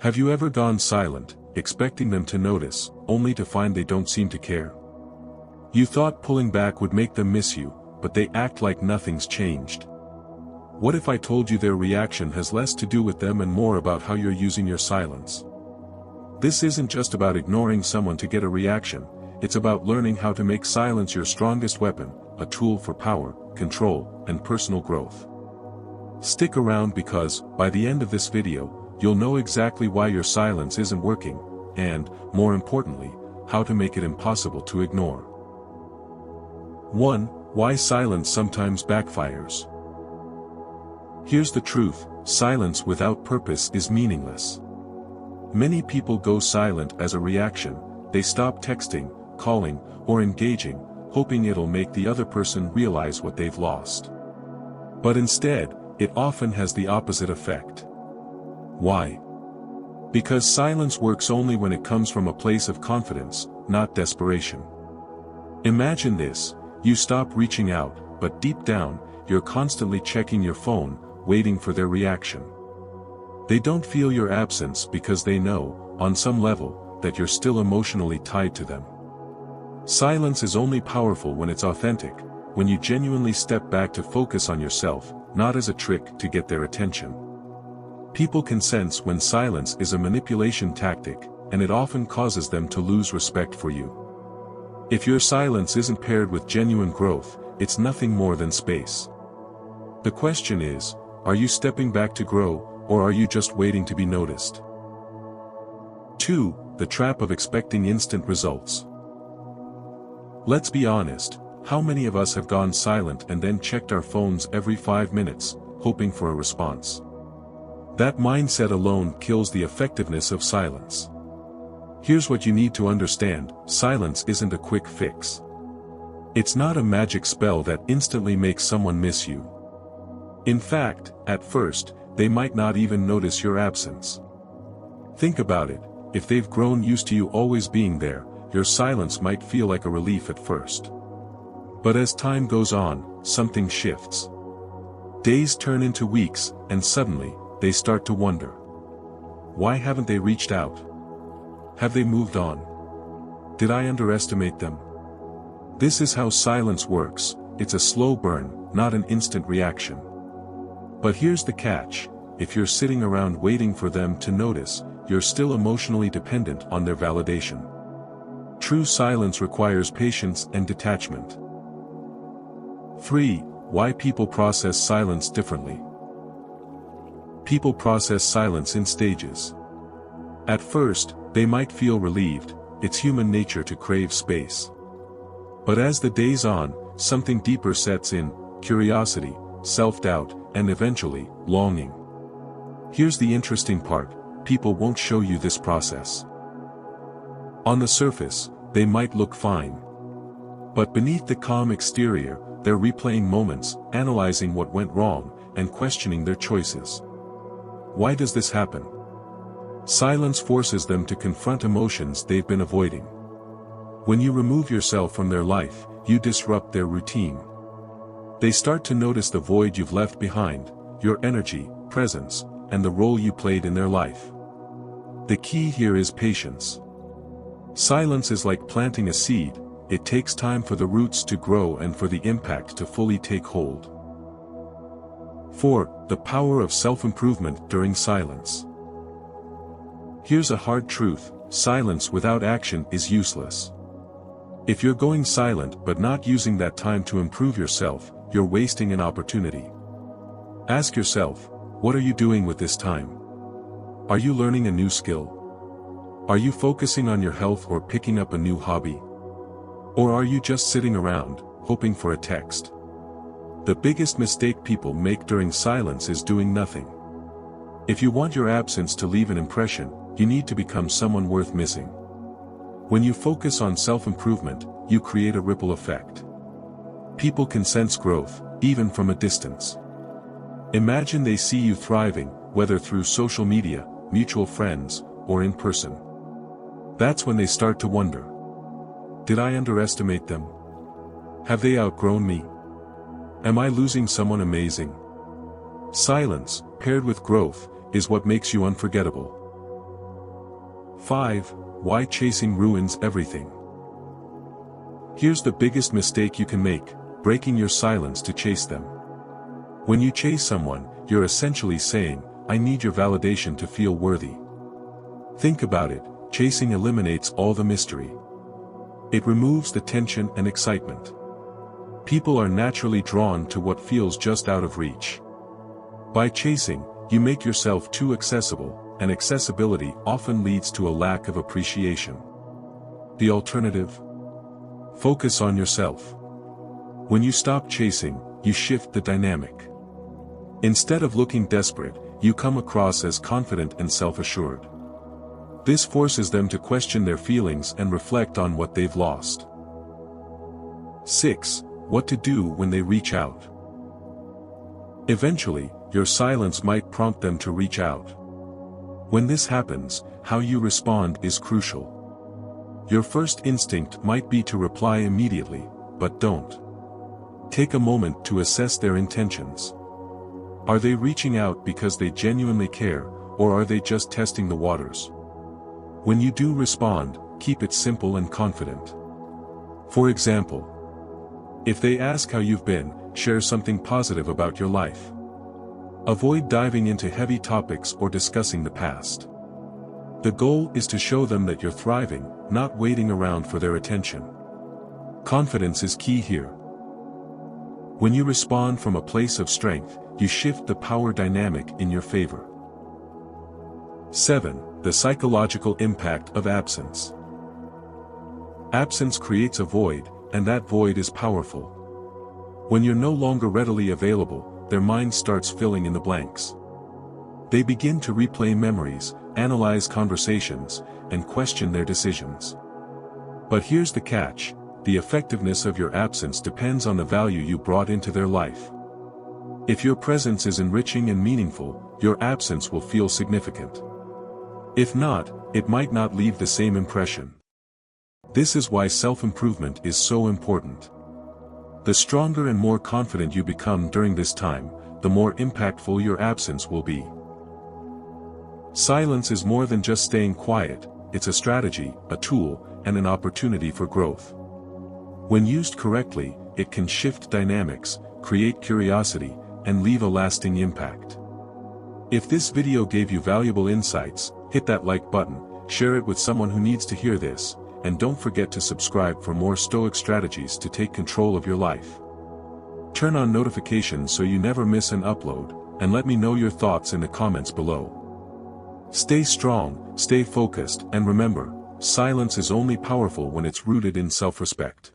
Have you ever gone silent, expecting them to notice, only to find they don't seem to care? You thought pulling back would make them miss you, but they act like nothing's changed. What if I told you their reaction has less to do with them and more about how you're using your silence? This isn't just about ignoring someone to get a reaction, it's about learning how to make silence your strongest weapon, a tool for power, control, and personal growth. Stick around because, by the end of this video, you'll know exactly why your silence isn't working, and, more importantly, how to make it impossible to ignore. 1. Why silence sometimes backfires. Here's the truth: silence without purpose is meaningless. Many people go silent as a reaction. They stop texting, calling, or engaging, hoping it'll make the other person realize what they've lost. But instead, it often has the opposite effect. Why? Because silence works only when it comes from a place of confidence, not desperation. Imagine this: you stop reaching out, but deep down, you're constantly checking your phone, waiting for their reaction. They don't feel your absence because they know, on some level, that you're still emotionally tied to them. Silence is only powerful when it's authentic, when you genuinely step back to focus on yourself, not as a trick to get their attention. People can sense when silence is a manipulation tactic, and it often causes them to lose respect for you. If your silence isn't paired with genuine growth, it's nothing more than space. The question is, are you stepping back to grow, or are you just waiting to be noticed? 2. The trap of expecting instant results. Let's be honest, how many of us have gone silent and then checked our phones every 5 minutes, hoping for a response? That mindset alone kills the effectiveness of silence. Here's what you need to understand: silence isn't a quick fix. It's not a magic spell that instantly makes someone miss you. In fact, at first, they might not even notice your absence. Think about it: if they've grown used to you always being there, your silence might feel like a relief at first. But as time goes on, something shifts. Days turn into weeks, and suddenly, they start to wonder. Why haven't they reached out? Have they moved on? Did I underestimate them? This is how silence works: it's a slow burn, not an instant reaction. But here's the catch: if you're sitting around waiting for them to notice, you're still emotionally dependent on their validation. True silence requires patience and detachment. 3. Why people process silence differently. People process silence in stages. At first, they might feel relieved; it's human nature to crave space. But as the days on, something deeper sets in: curiosity, self-doubt, and eventually, longing. Here's the interesting part: people won't show you this process. On the surface, they might look fine. But beneath the calm exterior, they're replaying moments, analyzing what went wrong, and questioning their choices. Why does this happen? Silence forces them to confront emotions they've been avoiding. When you remove yourself from their life, you disrupt their routine. They start to notice the void you've left behind: your energy, presence, and the role you played in their life. The key here is patience. Silence is like planting a seed: it takes time for the roots to grow and for the impact to fully take hold. 4. The power of self-improvement during silence. Here's a hard truth: silence without action is useless. If you're going silent but not using that time to improve yourself, you're wasting an opportunity. Ask yourself, what are you doing with this time? Are you learning a new skill? Are you focusing on your health or picking up a new hobby? Or are you just sitting around, hoping for a text? The biggest mistake people make during silence is doing nothing. If you want your absence to leave an impression, you need to become someone worth missing. When you focus on self-improvement, you create a ripple effect. People can sense growth, even from a distance. Imagine they see you thriving, whether through social media, mutual friends, or in person. That's when they start to wonder. Did I underestimate them? Have they outgrown me? Am I losing someone amazing? Silence, paired with growth, is what makes you unforgettable. 5. Why chasing ruins everything. Here's the biggest mistake you can make: breaking your silence to chase them. When you chase someone, you're essentially saying, "I need your validation to feel worthy." Think about it, chasing eliminates all the mystery. It removes the tension and excitement. People are naturally drawn to what feels just out of reach. By chasing, you make yourself too accessible, and accessibility often leads to a lack of appreciation. The alternative? Focus on yourself. When you stop chasing, you shift the dynamic. Instead of looking desperate, you come across as confident and self-assured. This forces them to question their feelings and reflect on what they've lost. 6. What to do when they reach out. Eventually, your silence might prompt them to reach out. When this happens, how you respond is crucial. Your first instinct might be to reply immediately, but don't. Take a moment to assess their intentions. Are they reaching out because they genuinely care, or are they just testing the waters? When you do respond, keep it simple and confident. For example, if they ask how you've been, share something positive about your life. Avoid diving into heavy topics or discussing the past. The goal is to show them that you're thriving, not waiting around for their attention. Confidence is key here. When you respond from a place of strength, you shift the power dynamic in your favor. 7. The psychological impact of absence. Absence creates a void, and that void is powerful. When you're no longer readily available, their mind starts filling in the blanks. They begin to replay memories, analyze conversations, and question their decisions. But here's the catch: the effectiveness of your absence depends on the value you brought into their life. If your presence is enriching and meaningful, your absence will feel significant. If not, it might not leave the same impression. This is why self-improvement is so important. The stronger and more confident you become during this time, the more impactful your absence will be. Silence is more than just staying quiet, it's a strategy, a tool, and an opportunity for growth. When used correctly, it can shift dynamics, create curiosity, and leave a lasting impact. If this video gave you valuable insights, hit that like button, share it with someone who needs to hear this, and don't forget to subscribe for more Stoic strategies to take control of your life. Turn on notifications so you never miss an upload, and let me know your thoughts in the comments below. Stay strong, stay focused, and remember, silence is only powerful when it's rooted in self-respect.